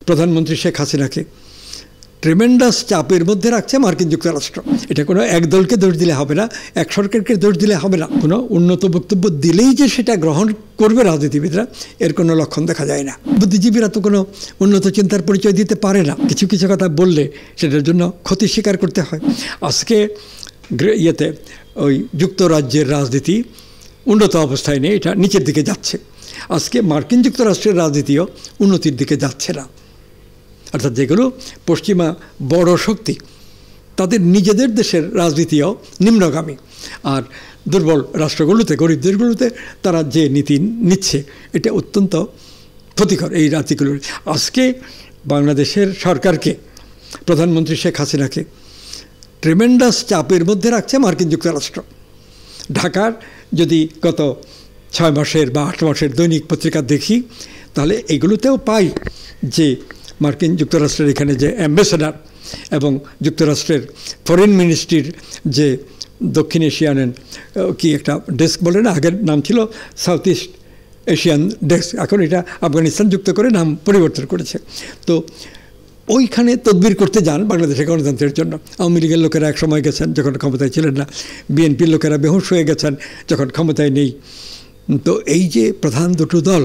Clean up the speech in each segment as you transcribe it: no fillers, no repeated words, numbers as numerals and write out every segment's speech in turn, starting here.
প্রধানমন্ত্রী শেখ হাসিনাকে ট্রেমেন্ডাস চাপের মধ্যে রাখছে মার্কিন যুক্তরাষ্ট্র। এটা কোনো এক দলকে দোষ দিলে হবে না, এক সরকারকে দোষ দিলে হবে না। কোনো উন্নত বক্তব্য দিলেই যে সেটা গ্রহণ করবে রাজনীতিবিদরা, এর কোনো লক্ষণ দেখা যায় না। বুদ্ধিজীবীরা তো কোনো উন্নত চিন্তার পরিচয় দিতে পারে না। কিছু কিছু কথা বললে সেটার জন্য ক্ষতি স্বীকার করতে হয়। আজকে ওই যুক্তরাজ্যের রাজনীতি উন্নত অবস্থায় নেই, এটা নিচের দিকে যাচ্ছে। আজকে মার্কিন যুক্তরাষ্ট্রের রাজনীতিও উন্নতির দিকে যাচ্ছে না। অর্থাৎ যেগুলো পশ্চিমা বড় শক্তি, তাদের নিজেদের দেশের রাজনীতিও নিম্নগামী। আর দুর্বল রাষ্ট্রগুলোতে, গরিব দেশগুলোতে তারা যে নীতি নিচ্ছে, এটা অত্যন্ত ক্ষতিকর এই রাজনীতিগুলোর। আজকে বাংলাদেশের সরকারকে, প্রধানমন্ত্রী শেখ হাসিনাকে ট্রেমেন্ডাস চাপের মধ্যে রাখছে মার্কিন যুক্তরাষ্ট্র। ঢাকার যদি গত 6 মাসের বা 8 মাসের দৈনিক পত্রিকা দেখি, তাহলে এগুলোতেও পাই যে মার্কিন যুক্তরাষ্ট্রের এখানে যে অ্যাম্বাসেডার এবং যুক্তরাষ্ট্রের ফরেন মিনিস্ট্রির যে দক্ষিণ এশিয়ান কি একটা ডেস্ক বলে না, আগের নাম ছিল সাউথ ইস্ট এশিয়ান ডেস্ক, এখন এটা আফগানিস্তান যুক্ত করে নাম পরিবর্তন করেছে। তো ওইখানে তদবির করতে যান বাংলাদেশের গণতন্ত্রের জন্য। আওয়ামী লীগের লোকেরা এক সময় গেছেন যখন ক্ষমতায় ছিলেন না, বিএনপির লোকেরা বেহুশ হয়ে গেছেন যখন ক্ষমতায় নেই। তো এই যে প্রধান দুটো দল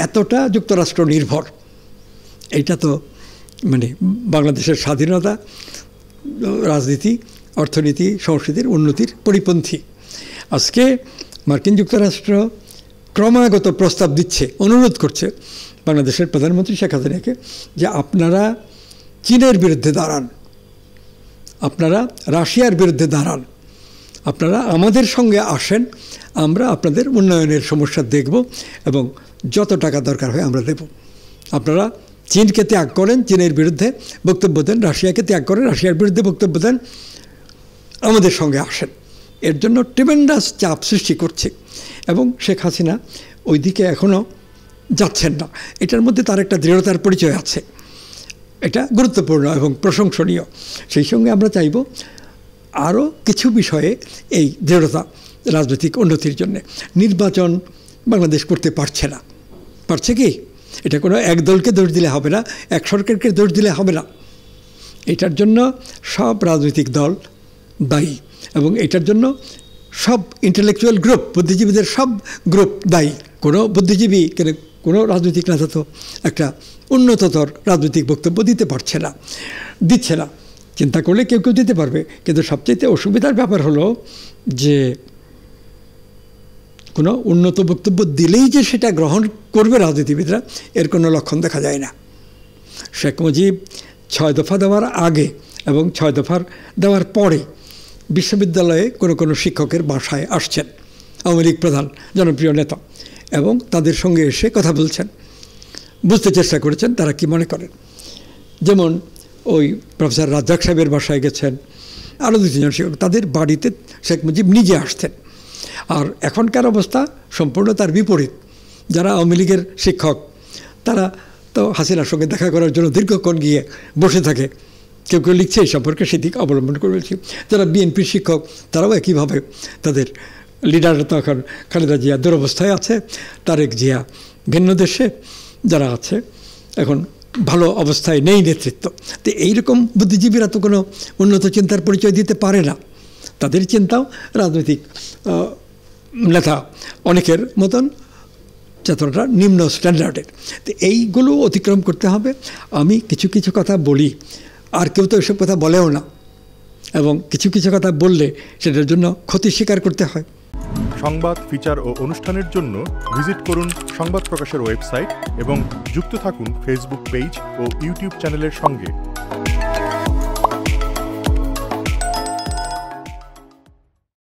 এতটা যুক্তরাষ্ট্র নির্ভর, এইটা তো মানে বাংলাদেশের স্বাধীনতা, রাজনীতি, অর্থনীতি, সংস্কৃতির উন্নতির পরিপন্থী। আজকে মার্কিন যুক্তরাষ্ট্র ক্রমাগত প্রস্তাব দিচ্ছে, অনুরোধ করছে বাংলাদেশের প্রধানমন্ত্রী শেখ হাসিনাকে যে আপনারা চীনের বিরুদ্ধে দাঁড়ান, আপনারা রাশিয়ার বিরুদ্ধে দাঁড়ান, আপনারা আমাদের সঙ্গে আসেন, আমরা আপনাদের উন্নয়নের সমস্যা দেখব এবং যত টাকা দরকার হয় আমরা দেব। আপনারা চীনকে ত্যাগ করেন, চীনের বিরুদ্ধে বক্তব্য দেন, রাশিয়াকে ত্যাগ করেন, রাশিয়ার বিরুদ্ধে বক্তব্য দেন, আমাদের সঙ্গে আসেন। এর জন্য ট্রেমেন্ডাস চাপ সৃষ্টি করছে এবং শেখ হাসিনা ওই দিকে এখনও যাচ্ছেন না। এটার মধ্যে তার একটা দৃঢ়তার পরিচয় আছে, এটা গুরুত্বপূর্ণ এবং প্রশংসনীয়। সেই সঙ্গে আমরা চাইব আরও কিছু বিষয়ে এই দৃঢ়তা রাজনৈতিক উন্নতির জন্যে। নির্বাচন বাংলাদেশ করতে পারছে না, পারছে কি? এটা কোনো এক দলকে দোষ দিলে হবে না, এক সরকারকে দোষ দিলে হবে না। এটার জন্য সব রাজনৈতিক দল দায়ী এবং এটার জন্য সব ইন্টেলেকচুয়াল গ্রুপ, বুদ্ধিজীবীদের সব গ্রুপ দায়ী। কোনো বুদ্ধিজীবী, কোনো রাজনৈতিক নেতা তো একটা উন্নততর রাজনৈতিক বক্তব্য দিতে পারছে না, দিচ্ছে না। চিন্তা করলে কেউ কেউ দিতে পারবে, কিন্তু সবচেয়ে অসুবিধার ব্যাপার হলো যে কোনো উন্নত বক্তব্য দিলেই যে সেটা গ্রহণ করবে রাজনীতিবিদরা, এর কোনো লক্ষণ দেখা যায় না। শেখ মুজিব 6 দফা দেওয়ার আগে এবং 6 দফার দেওয়ার পরে বিশ্ববিদ্যালয়ে কোনো শিক্ষকের বাসায় আসছেন আওয়ামী লীগ প্রধান, জনপ্রিয় নেতা, এবং তাদের সঙ্গে এসে কথা বলছেন, বুঝতে চেষ্টা করেছেন তারা কি মনে করেন। যেমন ওই প্রফেসর রাজ্জাক সাহেবের বাসায় গেছেন, আরও 2-3 শিক্ষক, তাদের বাড়িতে শেখ মুজিব নিজে আসতেন। আর এখনকার অবস্থা সম্পূর্ণ তার বিপরীত। যারা আওয়ামী লীগের শিক্ষক তারা তো হাসিনার সঙ্গে দেখা করার জন্য দীর্ঘক্ষণ গিয়ে বসে থাকে, কেউ কেউ লিখছে এই সম্পর্কে, সেদিক অবলম্বন করে বলছি। যারা বিএনপির শিক্ষক তারাও একইভাবে, তাদের লিডার তো এখন খালেদা জিয়া দুরবস্থায় আছে, তারেক জিয়া ভিন্ন দেশে, যারা আছে এখন ভালো অবস্থায় নেই নেতৃত্ব। তো এইরকম বুদ্ধিজীবীরা তো কোনো উন্নত চিন্তার পরিচয় দিতে পারে না। তাদের চিন্তাও রাজনৈতিক নেতা অনেকের মতন চেতনাটা নিম্ন স্ট্যান্ডার্ডের। তো এইগুলো অতিক্রম করতে হবে। আমি কিছু কিছু কথা বলি, আর কেউ তো এসব কথা বলেও না, এবং কিছু কিছু কথা বললে সেটার জন্য ক্ষতি স্বীকার করতে হয়। সংবাদ, ফিচার ও অনুষ্ঠানের জন্য ভিজিট করুন সংবাদ প্রকাশের ওয়েবসাইট এবং যুক্ত থাকুন ফেসবুক পেজ ও ইউটিউব চ্যানেলের সঙ্গে।